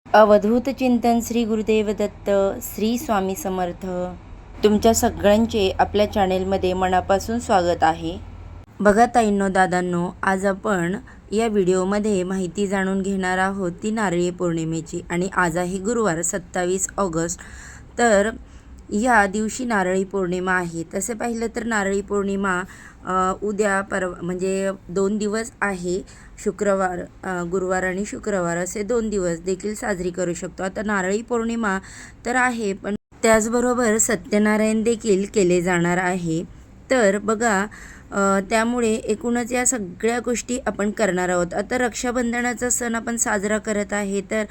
अवधूत चिंतन श्री गुरुदेव दत्त श्री स्वामी समर्थ. तुमच्या सगळ्यांचे आपल्या चॅनेलमध्ये मनापासून स्वागत आहे. बघा ताईंनो, दादांनो, आज आपण या व्हिडिओमध्ये माहिती जाणून घेणार आहोत ती नारळी पौर्णिमेची. आणि आज आहे गुरुवार 27 ऑगस्ट. तर या दिवशी नारळी पौर्णिमा आहे. तसे पाहिलं तर नारळी पौर्णिमा उद्या म्हणजे 2 दिवस आहे. शुक्रवार, गुरुवार आणि शुक्रवार असे 2 दिवस देखील साजरी करू शकतो. आता नारळी पौर्णिमा तर आहे, पण त्याचबरोबर सत्यनारायण देखील केले जाणार आहे. तर बघा, त्यामुळे एकूणच या सगळ्या गोष्टी आपण करणार आहोत. आता रक्षाबंधनाचा सण आपण साजरा करत आहे, तर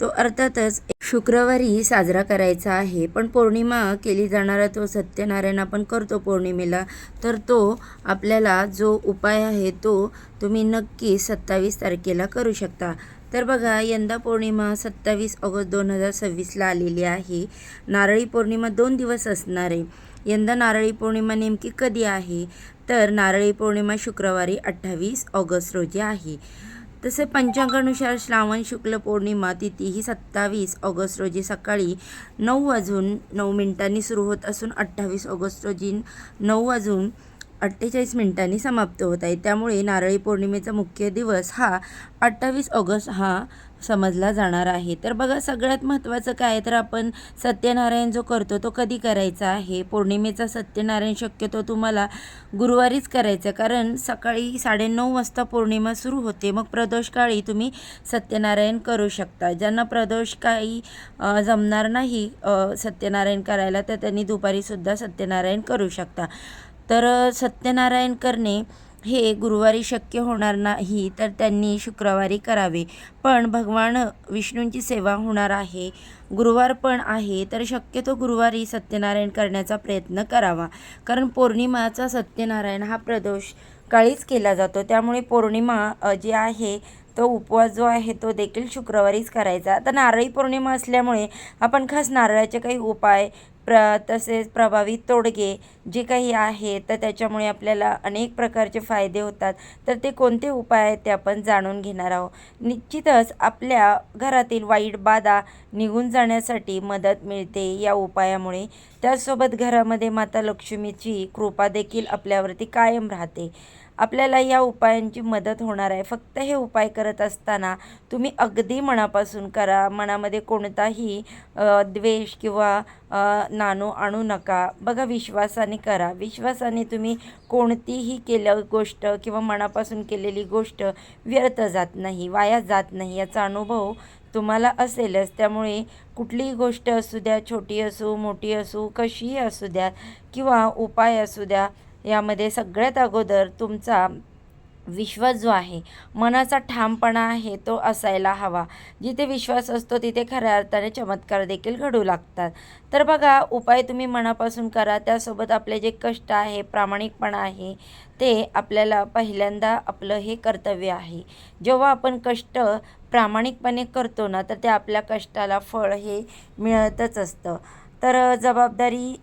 तो अर्थातच शुक्रवारी साजरा करायचा आहे. पण पौर्णिमा केली जाणारा तो सत्यनारायण आपण करतो पौर्णिमेला, तर तो आपल्याला जो उपाय आहे तो तुम्ही नक्की 27 तारखेला करू शकता. तर बघा, यंदा पौर्णिमा 27 ऑगस्ट 2026ला आलेली आहे. नारळी पौर्णिमा 2 दिवस असणार आहे. यंदा नारळी पौर्णिमा नेमकी कधी आहे? तर नारळी पौर्णिमा शुक्रवारी 28 ऑगस्ट रोजी आहे. तसे पंचांगानुसार श्रावण शुक्ल पौर्णिमा तिथी ही 27 ऑगस्ट रोजी सकाळी 9:09 सुरू होत असून 28 ऑगस्ट रोजी 9:48 समाप्त होत आहे. त्यामुळे नारळी पौर्णिमेचा मुख्य दिवस हा 28 ऑगस्ट हा समजला जाणार आहे. तर बघा, सगळ्यात महत्त्वाचं काय, तर आपण सत्यनारायण जो करतो तो कधी करायचा आहे? पौर्णिमेचा सत्यनारायण शक्यतो तुम्हाला गुरुवारीच करायचं, कारण सकाळी 9:30 वाजता पौर्णिमा सुरू होते. मग प्रदोषकाळी तुम्ही सत्यनारायण करू शकता. ज्यांना प्रदोषकाळी जमणार नाही सत्यनारायण करायला, तर त्यांनी दुपारीसुद्धा सत्यनारायण करू शकता. तर सत्यनारायण करणे हे गुरुवारी शक्य होणार नाही, तर त्यांनी शुक्रवारी करावे. पण भगवान विष्णूंची सेवा होणार आहे, गुरुवार पण आहे, तर शक्यतो गुरुवारी सत्यनारायण करण्याचा प्रयत्न करावा. कारण पौर्णिमाचा सत्यनारायण हा प्रदोष काळीच केला जातो. त्यामुळे पौर्णिमा जी आहे तो उपवास जो आहे तो देखील शुक्रवारीच करायचा. आता नारळी पौर्णिमा असल्यामुळे आपण खास नारळाचे काही उपाय तसेच प्रभावी तोडगे जे काही आहे, तर त्याच्यामुळे आपल्याला अनेक प्रकारचे फायदे होतात. तर ते कोणते उपाय आहेत ते आपण जाणून घेणार आहोत. निश्चितच आपल्या घरातील वाईट बाधा निघून जाण्यासाठी मदत मिळते या उपायामुळे. त्याचसोबत घरामध्ये माता लक्ष्मीची कृपा देखील आपल्यावरती कायम राहते. आपल्याला या उपायांची मदत होणार आहे. फक्त हे उपाय करत असताना तुम्ही अगदी मनापासून करा. मनामध्ये कोणताही द्वेष किंवा नाणू आणू नका. बघा, विश्वासाने करा. विश्वासाने तुम्ही कोणतीही गोष्ट किंवा मनापासून केलेली गोष्ट व्यर्थ जात नाही, वाया जात नाही, याचा अनुभव तुम्हाला असेलच. त्यामुळे कुठलीही गोष्ट असू द्या, छोटी असो मोठी असो, कशीही असू द्या किंवा उपाय असू द्या, यामध्ये सगळ्यात अगोदर तुमचा विश्वास जो आहे, मनाचा ठामपणा आहे, तो असायला हवा. जिथे विश्वास असतो तिथे खऱ्या अर्थाने चमत्कार देखील घडू लागतात. तर बघा, उपाय तुम्ही मनापासून करा. त्यासोबत आपले जे कष्ट आहे, प्रामाणिकपणा आहे, ते आपल्याला पहिल्यांदा आपलं हे कर्तव्य आहे. जेव्हा आपण कष्ट प्रामाणिकपणे करतो ना, तर ते आपल्या कष्टाला फळ हे मिळतच असतं. तर जबाबदारी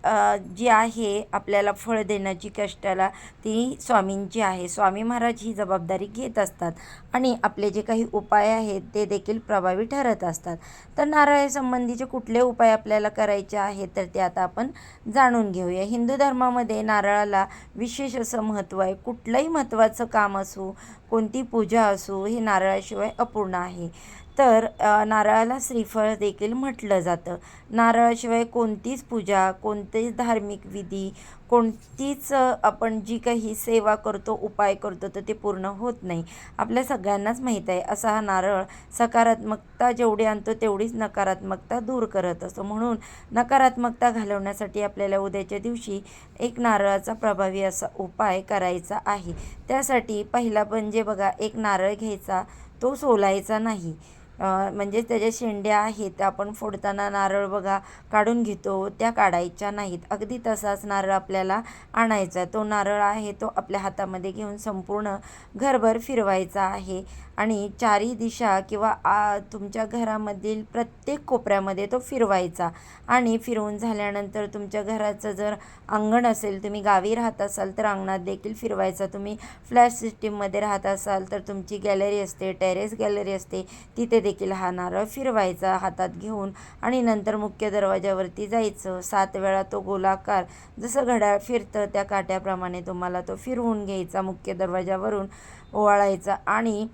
जी आहे आपल्याला फळ देण्याची कष्टाला, ती स्वामींची आहे. स्वामी महाराज ही जबाबदारी घेत असतात आणि आपले जे काही उपाय आहेत ते देखील प्रभावी ठरत असतात. तर नारळासंबंधीचे कुठले उपाय आपल्याला करायचे आहेत, तर ते आता आपण जाणून घेऊया. हिंदू धर्मामध्ये नारळाला विशेष असं महत्त्व आहे. कुठलंही महत्त्वाचं काम असो, कोणती पूजा असो, हे नारळाशिवाय अपूर्ण आहे. तर नारळाला श्रीफळ देखील म्हटलं जातं. नारळाशिवाय कोणतीच पूजा, कोणतेच धार्मिक विधी, कोणतीच आपण जी काही सेवा करतो, उपाय करतो, तर ते पूर्ण होत नाही. आपल्या सगळ्यांनाच माहीत आहे, असा हा नारळ सकारात्मकता जेवढी आणतो तेवढीच नकारात्मकता दूर करत असतो. म्हणून नकारात्मकता घालवण्यासाठी आपल्याला उद्याच्या दिवशी एक नारळाचा प्रभावी असा उपाय करायचा आहे. त्यासाठी पहिला म्हणजे बघा, एक नारळ घ्यायचा, तो सोलायचा नाही. म्हणजे त्याच्या शेंड्या आहेत त्या आपण फोडताना नारळ बघा काढून घेतो, त्या काढायच्या नाहीत. अगदी तसाच नारळ आपल्याला आणायचा. तो नारळ आहे तो आपल्या हातामध्ये घेऊन संपूर्ण घरभर फिरवायचा आहे आणि चारी दिशा किंवा तुमच्या घरामधील प्रत्येक कोपऱ्यामध्ये तो फिरवायचा. आणि फिरवून झाल्यानंतर तुमच्या घराचं जर अंगण असेल, तुम्ही गावी राहत असाल तर अंगणात देखील फिरवायचा. तुम्ही फ्लॅट सिस्टीममध्ये राहत असाल तर तुमची गॅलरी असते, टेरेस गॅलरी असते, तिथे देखील हा नारळ फिरवायचा हातात घेऊन. आणि नंतर मुख्य दरवाजावरती जायचं. 7 वेळा तो गोलाकार जसं घड्याळ फिरतं त्या काट्याप्रमाणे तुम्हाला तो फिरवून घ्यायचा, मुख्य दरवाजावरून ओवाळायचा. आणि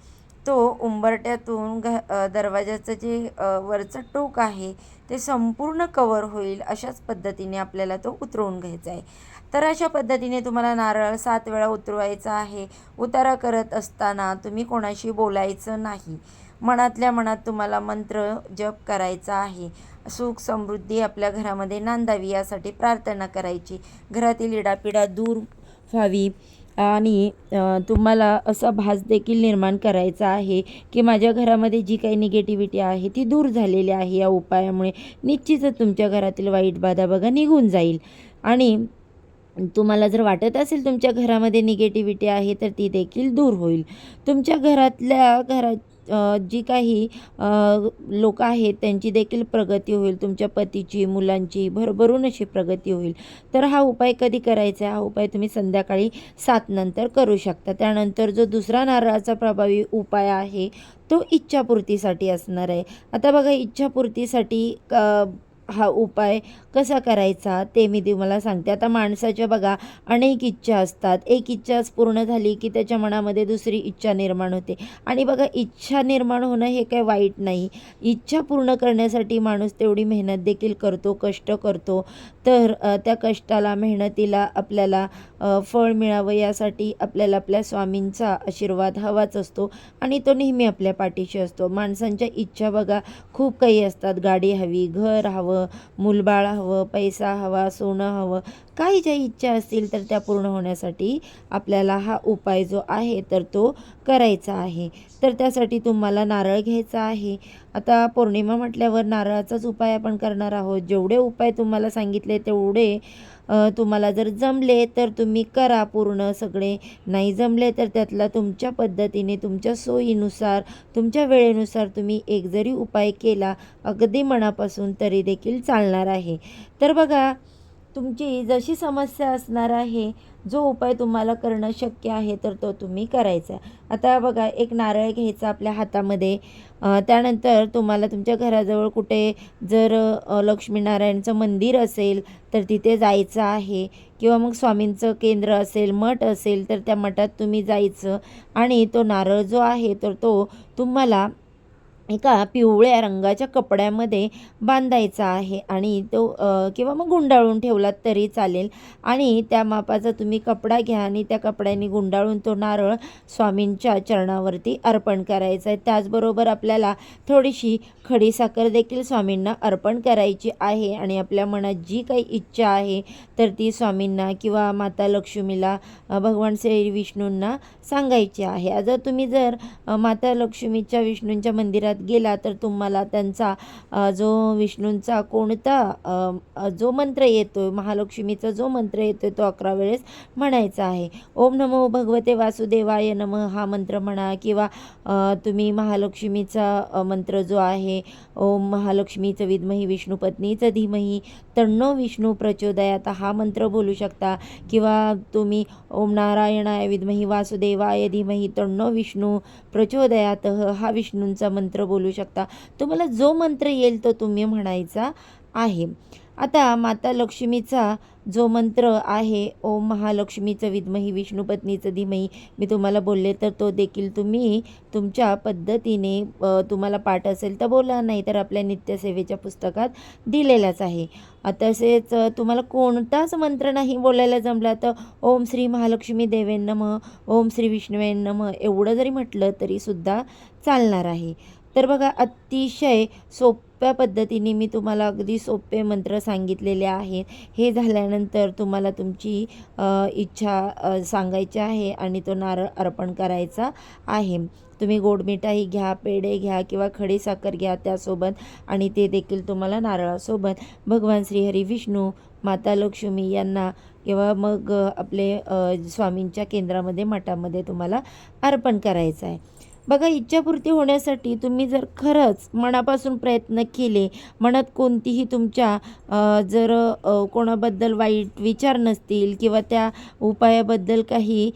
तो उंबरट्यातून दरवाजाचं जे वरचं टोक आहे ते संपूर्ण कवर होईल अशाच पद्धतीने आपल्याला तो उतरवून घ्यायचा आहे. तर अशा पद्धतीने तुम्हाला नारळ 7 वेळा उतरवायचा आहे. उतारा करत असताना तुम्ही कोणाशी बोलायचं नाही. मनातल्या मनात तुम्हाला मंत्र जप करायचा आहे. सुख समृद्धी आपल्या घरामध्ये नांदावी यासाठी प्रार्थना करायची. घरातील इडापिडा दूर व्हावी आणि तुम्हाला असा भास देखील निर्माण करायचा आहे की माझ्या घरामध्ये जी काही निगेटिव्हिटी आहे ती दूर झालेली आहे. या उपायामुळे निश्चितच तुमच्या घरातील वाईट बाधा बघा निघून जाईल. आणि तुम्हाला जर वाटत असेल तुमच्या घरामध्ये निगेटिव्हिटी आहे तर ती देखील दूर होईल. तुमच्या घरात जी काही लोक आहेत त्यांची देखील प्रगती होईल. तुमच्या पतीची, मुलांची भरभरून अशी प्रगती होईल. तर हा उपाय कधी करायचा आहे? हा उपाय तुम्ही संध्याकाळी 7 नंतर करू शकता. त्यानंतर जो दुसरा नारळाचा प्रभावी उपाय आहे तो इच्छापूर्तीसाठी असणार आहे. आता बघा, इच्छापूर्तीसाठी हा उपाय कसा करायचा ते मी तुम्हाला सांगते. आता माणसाच्या बघा अनेक इच्छा असतात. एक इच्छाच पूर्ण झाली की त्याच्या मनामध्ये दुसरी इच्छा निर्माण होते. आणि बघा, इच्छा निर्माण होणं हे काही वाईट नाही. इच्छा पूर्ण करण्यासाठी माणूस तेवढी मेहनत देखील करतो, कष्ट करतो. तर त्या कष्टाला, मेहनतीला आपल्याला फळ मिळावं यासाठी आपल्याला आपल्या स्वामींचा आशीर्वाद हवाच असतो आणि तो नेहमी आपल्या पाठीशी असतो. माणसांच्या इच्छा बघा खूप काही असतात. गाडी हवी, घर हवं, मूलबाळ हवं, पैसा हवा, सोनं हवं, काही ज्या इच्छा असतील तर त्या पूर्ण होण्यासाठी आपल्याला हा उपाय जो आहे तर तो करायचा आहे. तर त्यासाठी तुम्हाला नारळ घ्यायचा आहे. आता पौर्णिमा म्हटल्यावर नारळाचाच उपाय आपण करणार आहोत. जेवढे उपाय तुम्हाला सांगितले तेवढे तुम्हाला जर जमले तर तुम्ही करा पूर्ण सगळे. नाही जमले तर त्यातला तुमच्या पद्धतीने, तुमच्या सोयीनुसार, तुमच्या वेळेनुसार तुम्ही एक जरी उपाय केला अगदी मनापासून तरी देखील चालणार आहे. तर बघा, तुमची जशी समस्या असणार आहे, जो उपाय तुम्हाला करणं शक्य आहे तर तो तुम्ही करायचा. आता बघा, एक नारळ घ्यायचा आपल्या हातामध्ये. त्यानंतर तुम्हाला तुमच्या घराजवळ कुठे जर लक्ष्मीनारायणचं मंदिर असेल तर तिथे जायचं आहे. किंवा मग स्वामींचं केंद्र असेल, मठ असेल तर त्या मठात तुम्ही जायचं. आणि तो नारळ जो आहे तर तो तुम्हाला एका पिवळ्या रंगाच्या कपड्यामध्ये बांधायचा आहे. आणि तो किंवा मग गुंडाळून ठेवलात तरी चालेल. आणि त्या मापाचा तुम्ही कपडा घ्या आणि त्या कपड्याने गुंडाळून तो नारळ स्वामींच्या चरणावरती अर्पण करायचा आहे. त्याचबरोबर आपल्याला थोडीशी खडीसाखर देखील स्वामींना अर्पण करायची आहे. आणि आपल्या मनात जी काही इच्छा आहे तर ती स्वामींना किंवा माता लक्ष्मीला, भगवान श्री विष्णूंना सांगायची आहे. जर माता लक्ष्मीच्या, विष्णूंच्या मंदिरात गेला तर तुम्हाला त्यांचा जो विष्णूंचा कोणता जो मंत्र येतो, महालक्ष्मीचा जो मंत्र येतो तो 11 वेळेस म्हणायचा आहे. ओम नमो भगवते वासुदेवाय नमः हा मंत्र म्हणा. किंवा तुम्ही महालक्ष्मीचा मंत्र जो आहे, ओम महालक्ष्मीचं विद्मही विष्णुपत्नीचं धीमही तन्नो विष्णू प्रचोदयात हा मंत्र बोलू शकता. किंवा तुम्ही ओम नारायणाय विद्मही वासुदेवाय धीमही तन्नो विष्णू प्रचोदयात हा विष्णूंचा मंत्र बोलू शकता. तुम्हाला जो मंत्र येईल तो तुम्ही म्हणायचा आहे. आता माता लक्ष्मीचा जो मंत्र आहे, ओम महालक्ष्मीचं विद्मही विष्णुपत्नीचं धीमही, मी तुम्हाला बोलले तर तो देखील तुम्ही तुमच्या पद्धतीने तुम्हाला पाठ असेल तर बोला, नाही तर आपल्या नित्यसेवेच्या पुस्तकात दिलेलाच आहे. तसेच तुम्हाला कोणताच मंत्र नाही बोलायला जमला तर ओम श्री महालक्ष्मी देवेन नमः, ओम श्री विष्णुवेन नमः एवढं जरी म्हटलं तरीसुद्धा चालणार आहे. तर बघा, अतिशय सोप्या पद्धतीने मी तुम्हाला अगदी सोपे मंत्र सांगितलेले आहेत. हे झाल्यानंतर तुम्हाला तुमची इच्छा सांगायची आहे आणि तो नारळ अर्पण करायचा आहे. तुम्ही गोड मिठाई घ्या, पेढे घ्या किंवा खडीसाखर घ्या त्यासोबत. आणि ते देखील तुम्हाला नारळासोबत भगवान श्रीहरी विष्णू, माता लक्ष्मी यांना किंवा मग आपले स्वामींच्या केंद्रामध्ये, मठामध्ये तुम्हाला अर्पण करायचं आहे. बघा, इच्छापूर्ती होण्यासाठी तुम्ही जर खरंच मनापासून प्रयत्न केले, मनात कोणतीही तुमच्या जर कोणाबद्दल वाईट विचार नसतील किंवा त्या उपायाबद्दल काही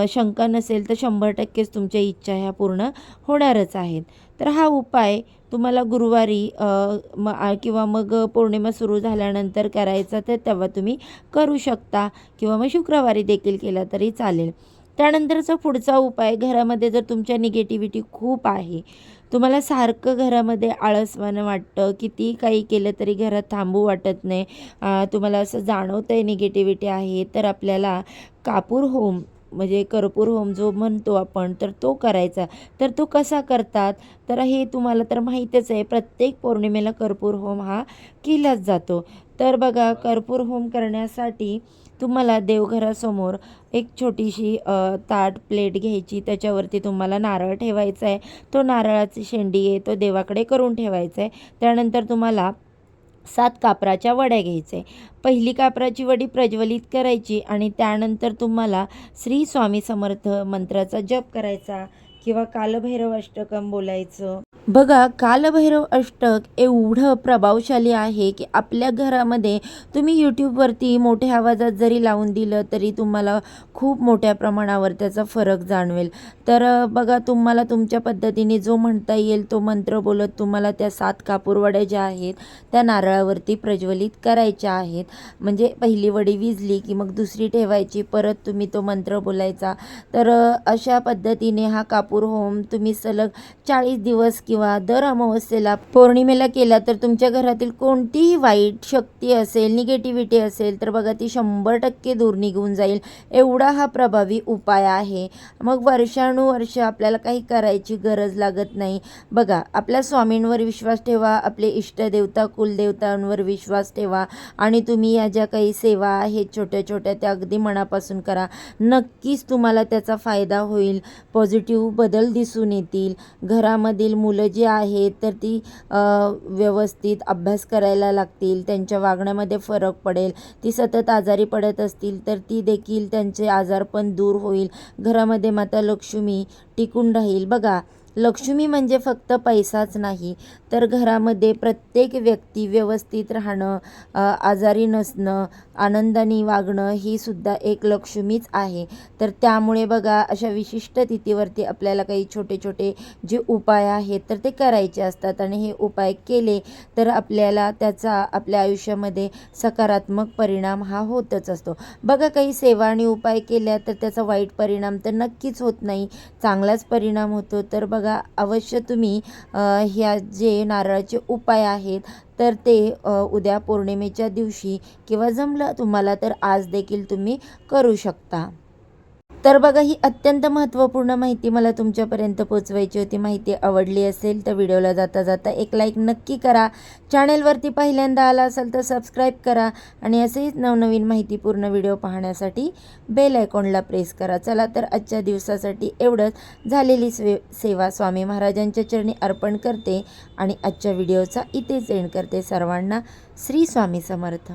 शंका नसेल, तर 100%च तुमच्या इच्छा ह्या पूर्ण होणारच आहेत. तर हा उपाय तुम्हाला गुरुवारी किंवा मग पौर्णिमा सुरू झाल्यानंतर करायचा, तर तेव्हा तुम्ही करू शकता किंवा मग शुक्रवारी देखील केला तरी चालेल. त्यानंतरचा पुढचा उपाय, घरामध्ये जर तुमच्या निगेटिव्हिटी खूप आहे, तुम्हाला सारखं घरामध्ये आळसवाणं वाटतं, किती काही केलं तरी घरात थांबू वाटत नाही, तुम्हाला असं जाणवतं आहे निगेटिव्हिटी आहे, तर आपल्याला कापूर होम म्हणजे कर्पूर होम जो म्हणतो आपण, तर तो करायचा. तर तो कसा करतात, तर हे तुम्हाला तर माहीतच आहे, प्रत्येक पौर्णिमेला कर्पूर होम हा केलाच जातो. तर बघा, कर्पूर होम करण्यासाठी तुम्हाला देवघरासमोर एक छोटीशी ताट प्लेट घ्यायची, त्याच्यावरती तुम्हाला नारळ ठेवायचा आहे. तो नारळाची शेंडी आहे तो देवाकडे करून ठेवायचा आहे. त्यानंतर तुम्हाला 7 कापराच्या वड्या घ्यायच्या आहे. पहिली कापराची वडी प्रज्वलित करायची आणि त्यानंतर तुम्हाला श्री स्वामी समर्थ मंत्राचा जप करायचा किंवा कालभैरव अष्टकम बोलायचं. बघा, कालभैरव अष्टक एवढं प्रभावशाली आहे की आपल्या घरामध्ये तुम्ही यूट्यूबवरती मोठ्या आवाजात जरी लावून दिलं तरी तुम्हाला खूप मोठ्या प्रमाणावर त्याचा फरक जाणवेल. तर बघा, तुम्हाला तुमच्या पद्धतीने जो म्हणता येईल तो मंत्र बोलत तुम्हाला त्या 7 कापूरवड्या ज्या आहेत त्या नारळावरती प्रज्वलित करायच्या आहेत. म्हणजे पहिली वडी विझली की मग दुसरी ठेवायची, परत तुम्ही तो मंत्र बोलायचा. तर अशा पद्धतीने हा कापूर होम तुम्ही सलग 40 दिवस किंवा दर अमावस्येला पौर्णिमेला केला तर तुमच्या घरातील कोणतीही वाईट शक्ती असेल, निगेटिव्हिटी असेल, तर बघा ती 100% दूर निघून जाईल. एवढा हा प्रभावी उपाय आहे. मग वर्षानुवर्ष आपल्याला काही करायची गरज लागत नाही. बघा, आपल्या स्वामींवर विश्वास ठेवा, आपले इष्टदेवता कुलदेवतांवर विश्वास ठेवा आणि तुम्ही या ज्या काही सेवा आहेत छोट्या छोट्या त्या अगदी मनापासून करा. नक्कीच तुम्हाला त्याचा फायदा होईल. पॉझिटिव्ह बदल दिसून येतील. घरामधील मुलं जी आहेत तर ती व्यवस्थित अभ्यास करायला लागतील, त्यांच्या वागण्यामध्ये फरक पडेल. ती सतत आजारी पडत असतील तर ती देखील त्यांचे आजारपण दूर होईल. घरामध्ये माता लक्ष्मी टिकून राहील. बघा, लक्ष्मी म्हणजे फक्त पैसाच नाही, तर घरामध्ये प्रत्येक व्यक्ती व्यवस्थित राहणं, आजारी नसणं, आनंदाने वागणं ही सुद्धा एक लक्ष्मीच आहे. तर त्यामुळे बघा, अशा विशिष्ट तिथीवरती आपल्याला काही छोटे छोटे जे उपाय आहेत तर ते करायचे असतात आणि हे उपाय केले तर आपल्याला त्याचा आपल्या आयुष्यामध्ये सकारात्मक परिणाम हा होतच असतो. बघा, काही सेवा आणि उपाय केल्या तर त्याचा वाईट परिणाम तर नक्कीच होत नाही, चांगलाच परिणाम होतो. तर बघा, अवश्य तुम्ही ह्या जे नारळाचे उपाय आहेत तर ते उद्या पौर्णिमेच्या दिवशी किंवा जमलं तुम्हाला तर आज देखील तुम्ही करू शकता. तर बघा, ही अत्यंत महत्त्वपूर्ण माहिती मला तुमच्यापर्यंत पोहोचवायची होती. माहिती आवडली असेल तर व्हिडिओला जाता जाता एक लाईक नक्की करा. चॅनेलवरती पहिल्यांदा आला असाल तर सबस्क्राईब करा आणि असेच नवनवीन माहितीपूर्ण व्हिडिओ पाहण्यासाठी बेल आयकॉनला प्रेस करा. चला तर आजच्या दिवसासाठी एवढंच. झालेली सेवा स्वामी महाराजांच्या चरणी अर्पण करते आणि आजच्या व्हिडिओचा इथेच एंड करते. सर्वांना श्री स्वामी समर्थ.